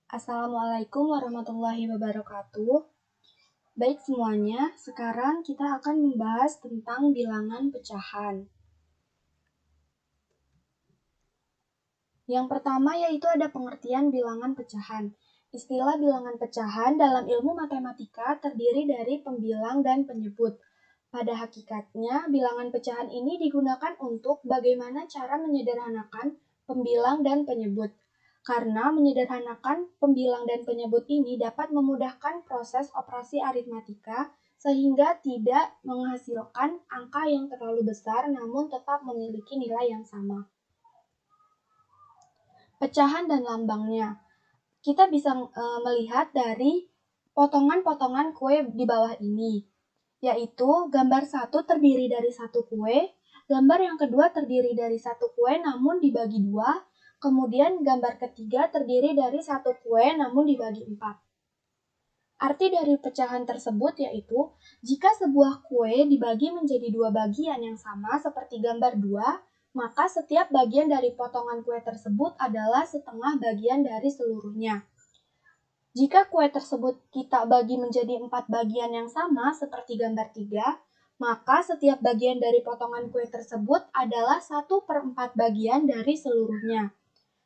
Assalamualaikum warahmatullahi wabarakatuh. Baik semuanya, sekarang kita akan membahas tentang bilangan pecahan. Yang pertama yaitu ada pengertian bilangan pecahan. Istilah bilangan pecahan dalam ilmu matematika terdiri dari pembilang dan penyebut. Pada hakikatnya, bilangan pecahan ini digunakan untuk bagaimana cara menyederhanakan pembilang dan penyebut. Karena menyederhanakan pembilang dan penyebut ini dapat memudahkan proses operasi aritmatika sehingga tidak menghasilkan angka yang terlalu besar namun tetap memiliki nilai yang sama. Pecahan dan lambangnya. Kita bisa melihat dari potongan-potongan kue di bawah ini, yaitu gambar 1 terdiri dari 1 kue, gambar yang kedua terdiri dari 1 kue namun dibagi 2, kemudian gambar ketiga terdiri dari 1 kue namun dibagi 4. Arti dari pecahan tersebut yaitu, jika sebuah kue dibagi menjadi 2 bagian yang sama seperti gambar 2, maka setiap bagian dari potongan kue tersebut adalah setengah bagian dari seluruhnya. Jika kue tersebut kita bagi menjadi 4 bagian yang sama seperti gambar 3, maka setiap bagian dari potongan kue tersebut adalah 1/4 bagian dari seluruhnya.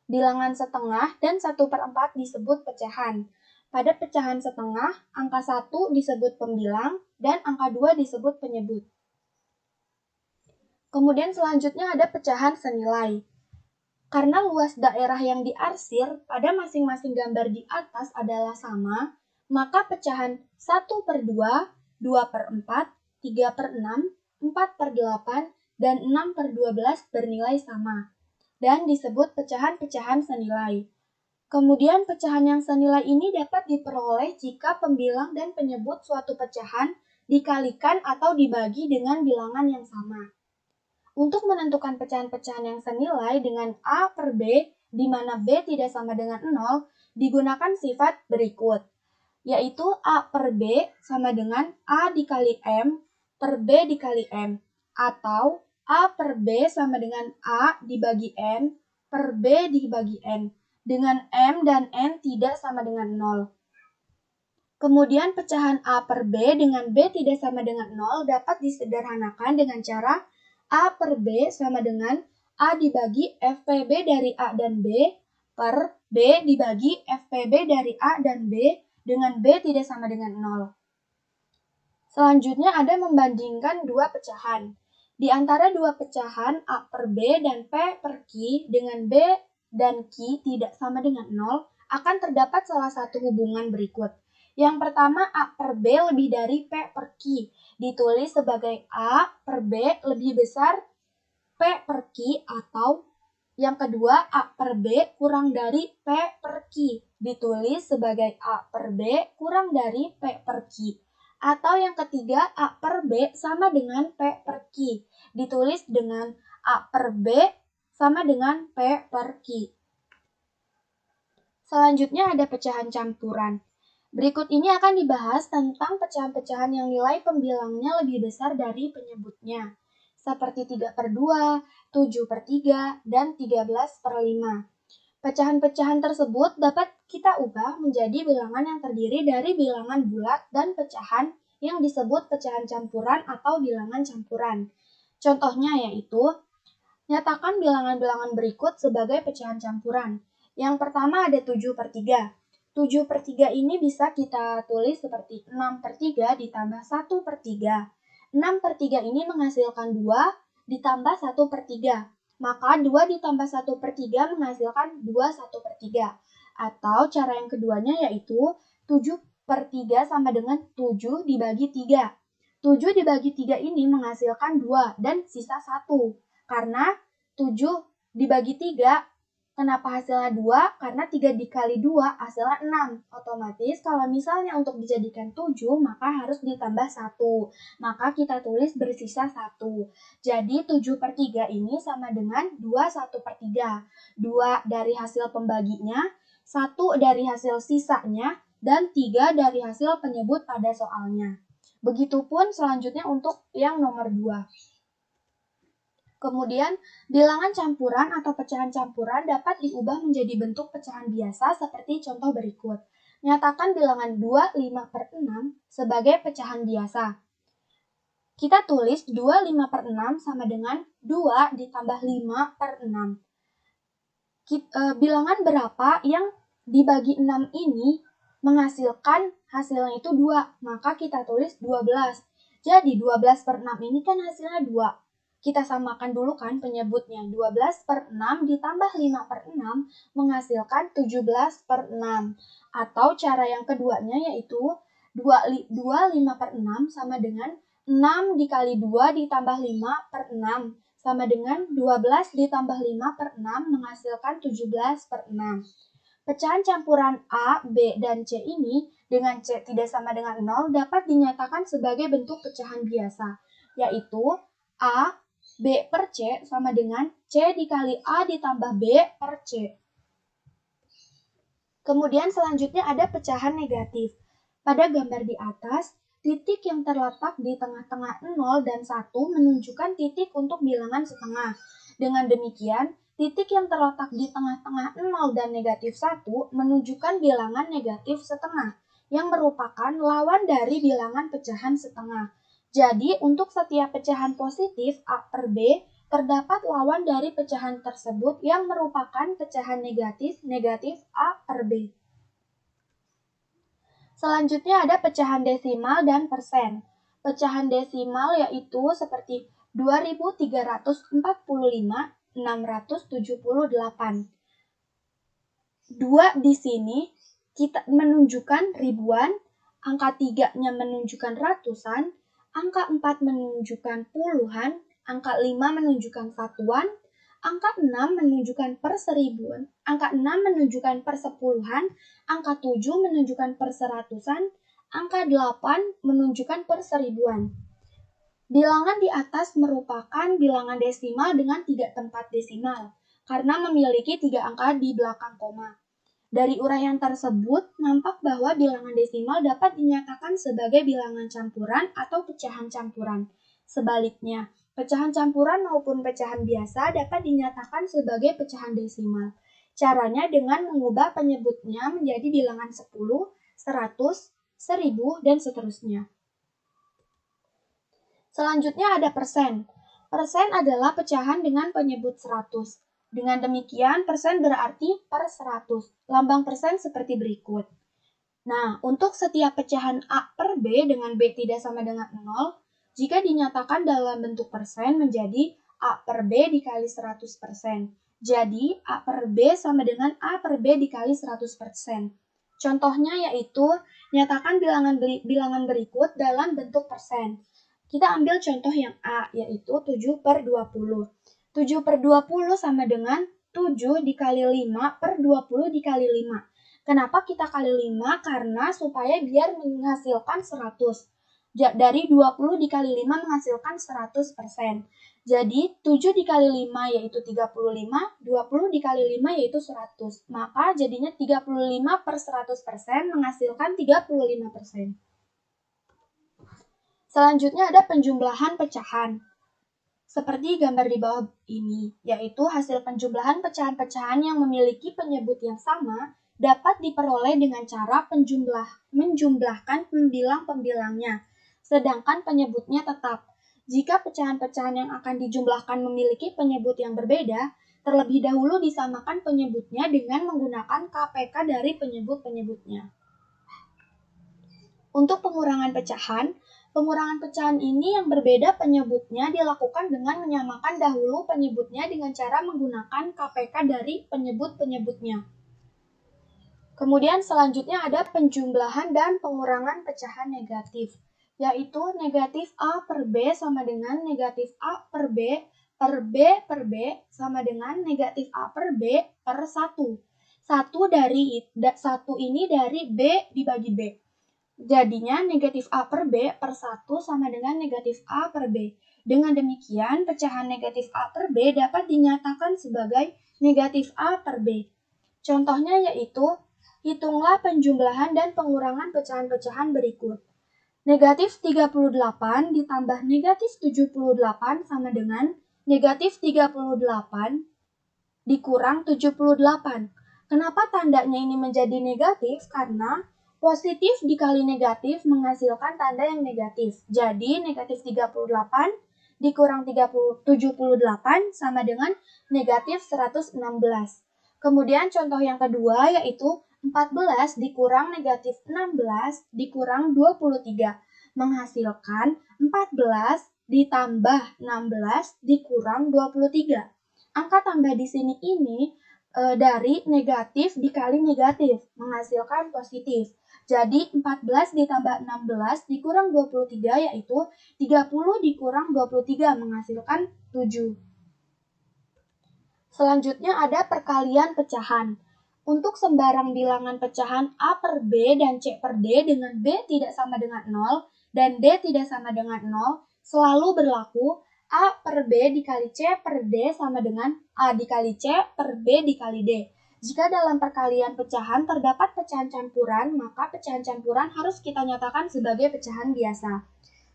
Bilangan setengah dan 1/4 disebut pecahan. Pada pecahan setengah, angka 1 disebut pembilang dan angka 2 disebut penyebut. Kemudian selanjutnya ada pecahan senilai. Karena luas daerah yang diarsir pada masing-masing gambar di atas adalah sama, maka pecahan 1/2, 2/4, 3/6, 4/8, dan 6/12 bernilai sama, dan disebut pecahan-pecahan senilai. Kemudian pecahan yang senilai ini dapat diperoleh jika pembilang dan penyebut suatu pecahan dikalikan atau dibagi dengan bilangan yang sama. Untuk menentukan pecahan-pecahan yang senilai dengan A per B, di mana B tidak sama dengan 0, digunakan sifat berikut, yaitu A per B sama dengan A dikali M per B dikali M, atau A per B sama dengan A dibagi N per B dibagi N, dengan M dan N tidak sama dengan 0. Kemudian pecahan A per B dengan B tidak sama dengan 0 dapat disederhanakan dengan cara A per B sama dengan A dibagi FPB dari A dan B per B dibagi FPB dari A dan B dengan B tidak sama dengan 0. Selanjutnya ada membandingkan dua pecahan. Di antara dua pecahan A per B dan P per Q dengan B dan Q tidak sama dengan 0, akan terdapat salah satu hubungan berikut. Yang pertama, A per B lebih dari P per Q, ditulis sebagai A per B lebih besar P per Q, atau yang kedua, A per B kurang dari P per Q, ditulis sebagai A per B kurang dari P per Q. Atau yang ketiga, A per B sama dengan P per Q, ditulis dengan A per B sama dengan P per Q. Selanjutnya ada pecahan campuran. Berikut ini akan dibahas tentang pecahan-pecahan yang nilai pembilangnya lebih besar dari penyebutnya, seperti 3/2, 7/3, dan 13/5. Pecahan-pecahan tersebut dapat kita ubah menjadi bilangan yang terdiri dari bilangan bulat dan pecahan yang disebut pecahan campuran atau bilangan campuran. Contohnya yaitu, nyatakan bilangan-bilangan berikut sebagai pecahan campuran. Yang pertama ada 7/3. 7/3 ini bisa kita tulis seperti 6/3 ditambah 1/3. 6/3 ini menghasilkan 2 ditambah 1/3. Maka 2 ditambah 1/3 menghasilkan 2 1/3. Atau cara yang keduanya yaitu 7/3 sama dengan 7 dibagi 3. 7 dibagi 3 ini menghasilkan 2 dan sisa 1. Karena 7 dibagi 3, kenapa hasilnya 2? Karena 3 dikali 2 hasilnya 6. Otomatis kalau misalnya untuk dijadikan 7, maka harus ditambah 1. Maka kita tulis bersisa 1. Jadi 7/3 ini sama dengan 2 1/3. 2 dari hasil pembaginya, 1 dari hasil sisanya, dan 3 dari hasil penyebut pada soalnya. Begitupun selanjutnya untuk yang nomor 2. Kemudian, bilangan campuran atau pecahan campuran dapat diubah menjadi bentuk pecahan biasa seperti contoh berikut. Nyatakan bilangan 2, 5 per 6 sebagai pecahan biasa. Kita tulis 2, 5 per 6 sama dengan 2 ditambah 5 per 6. Bilangan berapa yang dibagi 6 ini menghasilkan hasilnya itu 2, maka kita tulis 12. Jadi 12 per 6 ini kan hasilnya 2. Kita samakan dulu kan penyebutnya. 12 per 6 ditambah 5 per 6 menghasilkan 17 per 6. Atau cara yang keduanya yaitu 2, 5 per 6 sama dengan 6 dikali 2 ditambah 5 per 6. Sama dengan 12 ditambah 5 per 6 menghasilkan 17 per 6. Pecahan campuran A, B, dan C ini dengan C tidak sama dengan 0 dapat dinyatakan sebagai bentuk pecahan biasa, yaitu A, B per C sama dengan C dikali A ditambah B per C. Kemudian selanjutnya ada pecahan negatif. Pada gambar di atas, titik yang terletak di tengah-tengah 0 dan 1 menunjukkan titik untuk bilangan setengah. Dengan demikian, titik yang terletak di tengah-tengah 0 dan negatif 1 menunjukkan bilangan negatif setengah, yang merupakan lawan dari bilangan pecahan setengah. Jadi, untuk setiap pecahan positif A per B, terdapat lawan dari pecahan tersebut yang merupakan pecahan negatif A per B. Selanjutnya ada pecahan desimal dan persen. Pecahan desimal yaitu seperti 2345,678. 2 di sini kita menunjukkan ribuan, angka 3-nya menunjukkan ratusan, angka 4 menunjukkan puluhan, angka 5 menunjukkan satuan, angka 6 menunjukkan per seribuan, angka 6 menunjukkan per sepuluhan, angka 7 menunjukkan per seratusan, angka 8 menunjukkan per seribuan. Bilangan di atas merupakan bilangan desimal dengan 3 tempat desimal, karena memiliki 3 angka di belakang koma. Dari uraian tersebut, nampak bahwa bilangan desimal dapat dinyatakan sebagai bilangan campuran atau pecahan campuran. Sebaliknya, pecahan campuran maupun pecahan biasa dapat dinyatakan sebagai pecahan desimal. Caranya dengan mengubah penyebutnya menjadi bilangan 10, 100, 1000, dan seterusnya. Selanjutnya ada persen. Persen adalah pecahan dengan penyebut 100. Dengan demikian, persen berarti per 100. Lambang persen seperti berikut. Nah, untuk setiap pecahan A per B dengan B tidak sama dengan 0, jika dinyatakan dalam bentuk persen menjadi A per B dikali 100%. Jadi, A per B sama dengan A per B dikali 100%. Contohnya yaitu, nyatakan bilangan berikut dalam bentuk persen. Kita ambil contoh yang A, yaitu 7 per 20. 7 per 20 sama dengan 7 dikali 5 per 20 dikali 5. Kenapa kita kali 5? Karena supaya biar menghasilkan 100. Dari 20 dikali 5 menghasilkan 100%. Jadi 7 dikali 5 yaitu 35, 20 dikali 5 yaitu 100. Maka jadinya 35 per 100% menghasilkan 35%. Selanjutnya ada penjumlahan pecahan. Seperti gambar di bawah ini, yaitu hasil penjumlahan pecahan-pecahan yang memiliki penyebut yang sama dapat diperoleh dengan cara menjumlahkan pembilang-pembilangnya, sedangkan penyebutnya tetap. Jika pecahan-pecahan yang akan dijumlahkan memiliki penyebut yang berbeda, terlebih dahulu disamakan penyebutnya dengan menggunakan KPK dari penyebut-penyebutnya. Untuk pengurangan pecahan ini yang berbeda penyebutnya dilakukan dengan menyamakan dahulu penyebutnya dengan cara menggunakan KPK dari penyebut-penyebutnya. Kemudian selanjutnya ada penjumlahan dan pengurangan pecahan negatif, yaitu negatif A per B sama dengan negatif A per B per B per B sama dengan negatif A per B per 1. 1 ini dari B dibagi B. Jadinya negatif A per B per 1 sama dengan negatif A per B. Dengan demikian, pecahan negatif A per B dapat dinyatakan sebagai negatif A per B. Contohnya yaitu, hitunglah penjumlahan dan pengurangan pecahan-pecahan berikut. Negatif 38 ditambah negatif 78 sama dengan negatif 38 dikurang 78. Kenapa tandanya ini menjadi negatif? Karena positif dikali negatif menghasilkan tanda yang negatif. Jadi negatif 38 dikurang 78 sama dengan negatif 116. Kemudian contoh yang kedua yaitu 14 dikurang negatif 16 dikurang 23. Menghasilkan 14 ditambah 16 dikurang 23. Angka tambah di sini ini dari negatif dikali negatif, menghasilkan positif. Jadi 14 ditambah 16 dikurang 23 yaitu 30 dikurang 23 menghasilkan 7. Selanjutnya ada perkalian pecahan. Untuk sembarang bilangan pecahan A per B dan C per D dengan B tidak sama dengan 0 dan D tidak sama dengan 0 selalu berlaku A per B dikali C per D sama dengan A dikali C per B dikali D. Jika dalam perkalian pecahan terdapat pecahan campuran, maka pecahan campuran harus kita nyatakan sebagai pecahan biasa.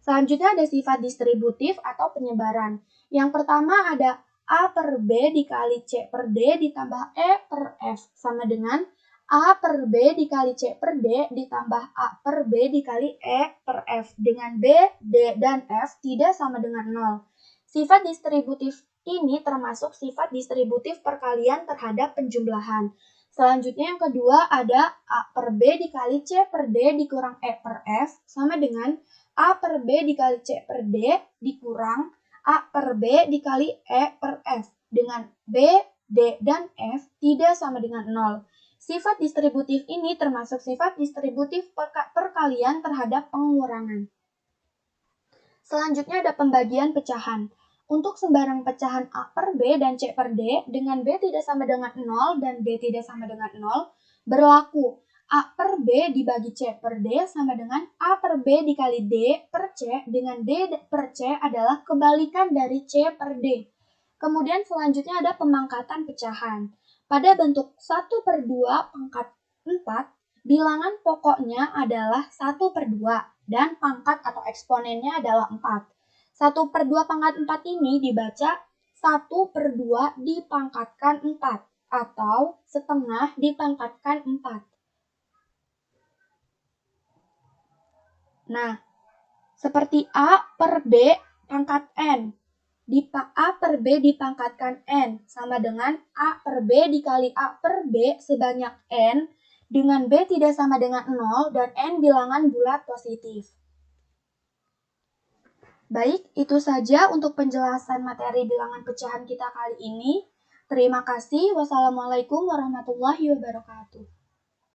Selanjutnya ada sifat distributif atau penyebaran. Yang pertama ada A per B dikali C per D ditambah E per F sama dengan A per B dikali C per D ditambah A per B dikali E per F dengan B, D, dan F tidak sama dengan 0. Sifat distributif ini termasuk sifat distributif perkalian terhadap penjumlahan. Selanjutnya yang kedua ada A per B dikali C per D dikurang E per F sama dengan A per B dikali C per D dikurang A per B dikali E per F dengan B, D, dan F tidak sama dengan 0. Sifat distributif ini termasuk sifat distributif perkalian terhadap pengurangan. Selanjutnya ada pembagian pecahan. Untuk sembarang pecahan A per B dan C per D dengan B tidak sama dengan 0 dan B tidak sama dengan 0 berlaku A per B dibagi C per D sama dengan A per B dikali D per C dengan D per C adalah kebalikan dari C per D. Kemudian selanjutnya ada pemangkatan pecahan. Pada bentuk 1 per 2 pangkat 4, bilangan pokoknya adalah 1 per 2 dan pangkat atau eksponennya adalah 4. 1 per 2 pangkat 4 ini dibaca 1 per 2 dipangkatkan 4 atau setengah dipangkatkan 4. Nah, seperti A per B pangkat N. A per B dipangkatkan N sama dengan A per B dikali A per B sebanyak N dengan B tidak sama dengan 0 dan N bilangan bulat positif. Baik, itu saja untuk penjelasan materi bilangan pecahan kita kali ini. Terima kasih. Wassalamualaikum warahmatullahi wabarakatuh.